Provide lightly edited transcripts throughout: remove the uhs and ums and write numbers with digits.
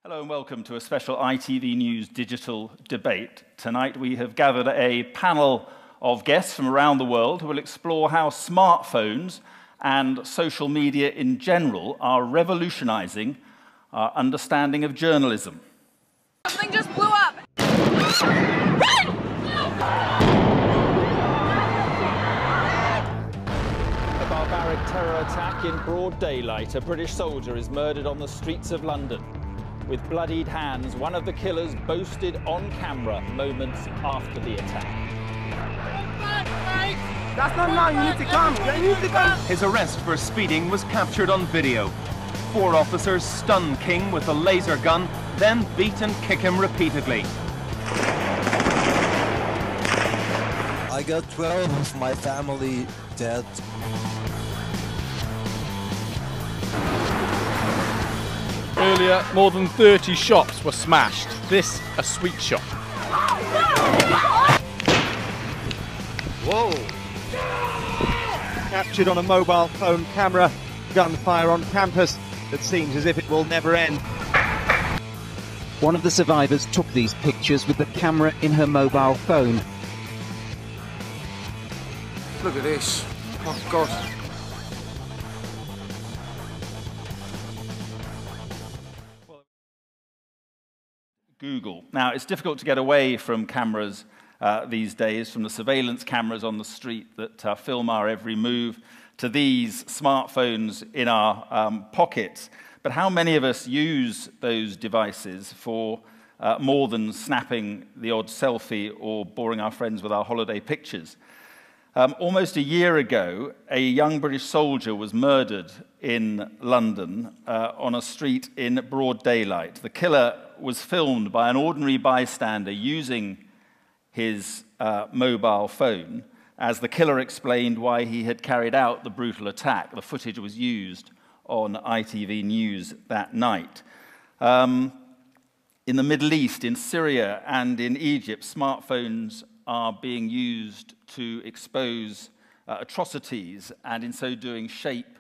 Hello and welcome to a special ITV News digital debate. Tonight we have gathered a panel of guests from around the world who will explore how smartphones and social media in general are revolutionizing our understanding of journalism. Something just blew up! Run! A barbaric terror attack in broad daylight. A British soldier is murdered on the streets of London. With bloodied hands, one of the killers boasted on camera moments after the attack. That's not mine, you need to come! You need to come! His arrest for speeding was captured on video. 4 officers stun King with a laser gun, then beat and kick him repeatedly. I got 12 of my family dead. Earlier, more than 30 shops were smashed. This, a sweet shop. Whoa! Captured on a mobile phone camera, gunfire on campus that seems as if it will never end. One of the survivors took these pictures with the camera in her mobile phone. Look at this. Oh God. Google. Now, it's difficult to get away from cameras these days, from the surveillance cameras on the street that film our every move, to these smartphones in our pockets. But how many of us use those devices for more than snapping the odd selfie or boring our friends with our holiday pictures? Almost a year ago, a young British soldier was murdered in London on a street in broad daylight. The killer was filmed by an ordinary bystander using his mobile phone as the killer explained why he had carried out the brutal attack. The footage was used on ITV News that night. In the Middle East, in Syria and in Egypt, smartphones are being used to expose atrocities and in so doing shape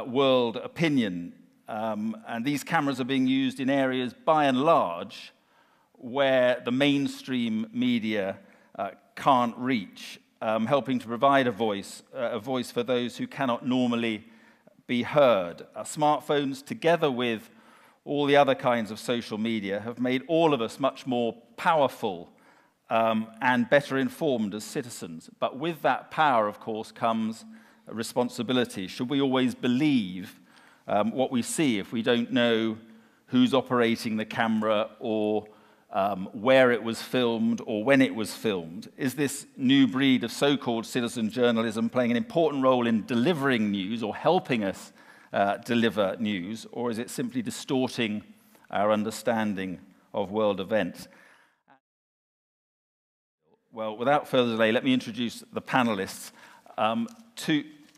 world opinion. And these cameras are being used in areas, by and large, where the mainstream media can't reach, helping to provide a voice for those who cannot normally be heard. Smartphones, together with all the other kinds of social media, have made all of us much more powerful and better informed as citizens. But with that power, of course, comes a responsibility. Should we always believe what we see if we don't know who's operating the camera or where it was filmed or when it was filmed? Is this new breed of so-called citizen journalism playing an important role in delivering news or helping us deliver news, or is it simply distorting our understanding of world events? Well, without further delay, let me introduce the panelists.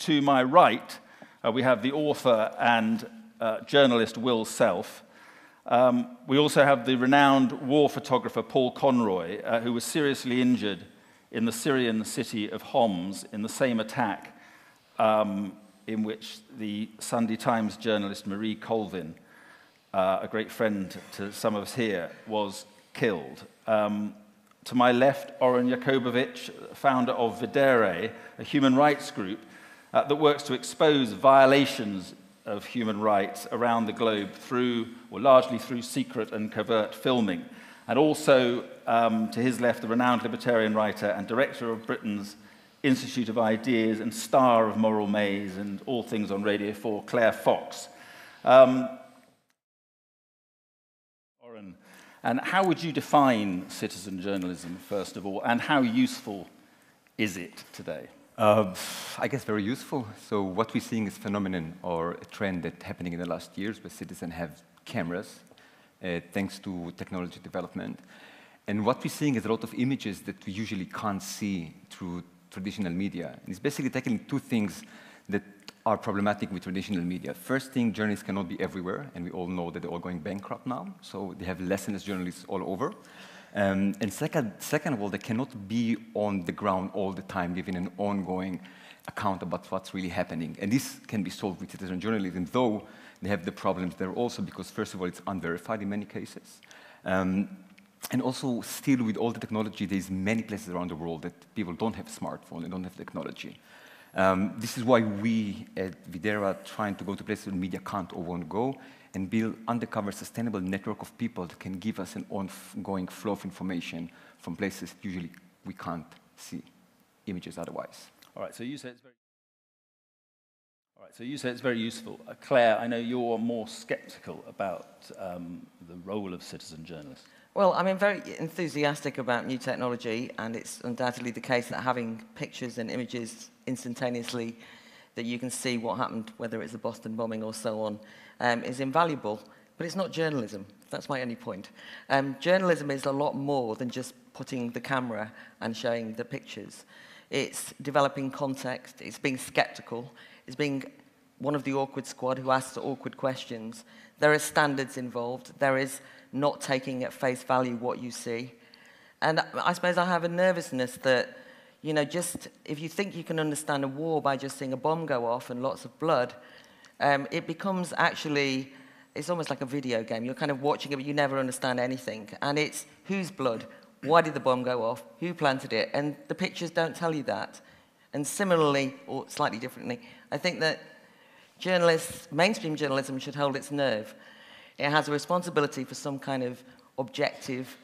To my right, we have the author and journalist Will Self. We also have the renowned war photographer Paul Conroy, who was seriously injured in the Syrian city of Homs in the same attack in which the Sunday Times journalist Marie Colvin, a great friend to some of us here, was killed. To my left, Oren Yakovovich, founder of Videre, a human rights group that works to expose violations of human rights around the globe through, or largely through, secret and covert filming. And also, to his left, the renowned libertarian writer and director of Britain's Institute of Ideas and star of Moral Maze and All Things on Radio 4, Claire Fox. Oren, and how would you define citizen journalism, first of all, and how useful is it today? I guess very useful. So what we're seeing is a phenomenon or a trend that's happening in the last years where citizens have cameras thanks to technology development. And what we're seeing is a lot of images that we usually can't see through traditional media. And it's basically tackling 2 things that are problematic with traditional media. First thing, journalists cannot be everywhere, and we all know that they're all going bankrupt now. So they have less and less journalists all over. And second of all, they cannot be on the ground all the time, giving an ongoing account about what's really happening. And this can be solved with citizen journalism, though they have the problems there also because, first of all, it's unverified in many cases. And also, still with all the technology, there's many places around the world that people don't have smartphone, they don't have technology. This is why we at Videra are trying to go to places where media can't or won't go and build undercover sustainable network of people that can give us an ongoing flow of information from places usually we can't see images otherwise. All right, so you say it's very... All right, so you say it's very useful. Claire, I know you're more skeptical about the role of citizen journalists. Well, I'm very enthusiastic about new technology, and it's undoubtedly the case that having pictures and images instantaneously that you can see what happened, whether it's the Boston bombing or so on, is invaluable. But it's not journalism. That's my only point. Journalism is a lot more than just putting the camera and showing the pictures. It's developing context. It's being skeptical. It's being one of the awkward squad who asks awkward questions. There are standards involved. There is not taking at face value what you see. And I suppose I have a nervousness that, you know, just if you think you can understand a war by just seeing a bomb go off and lots of blood, it becomes actually, it's almost like a video game. You're kind of watching it, but you never understand anything. And it's whose blood? Why did the bomb go off? Who planted it? And the pictures don't tell you that. And similarly, or slightly differently, I think that journalists, mainstream journalism should hold its nerve. It has a responsibility for some kind of objective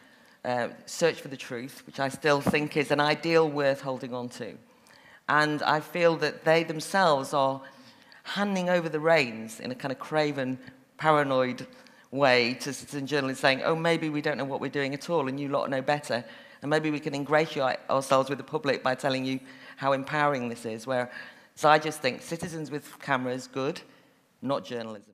search for the truth, which I still think is an ideal worth holding on to. And I feel that they themselves are handing over the reins in a kind of craven, paranoid way to citizen journalists, saying, oh, maybe we don't know what we're doing at all, and you lot know better, and maybe we can ingratiate ourselves with the public by telling you how empowering this is. So I just think citizens with cameras, good, not journalism.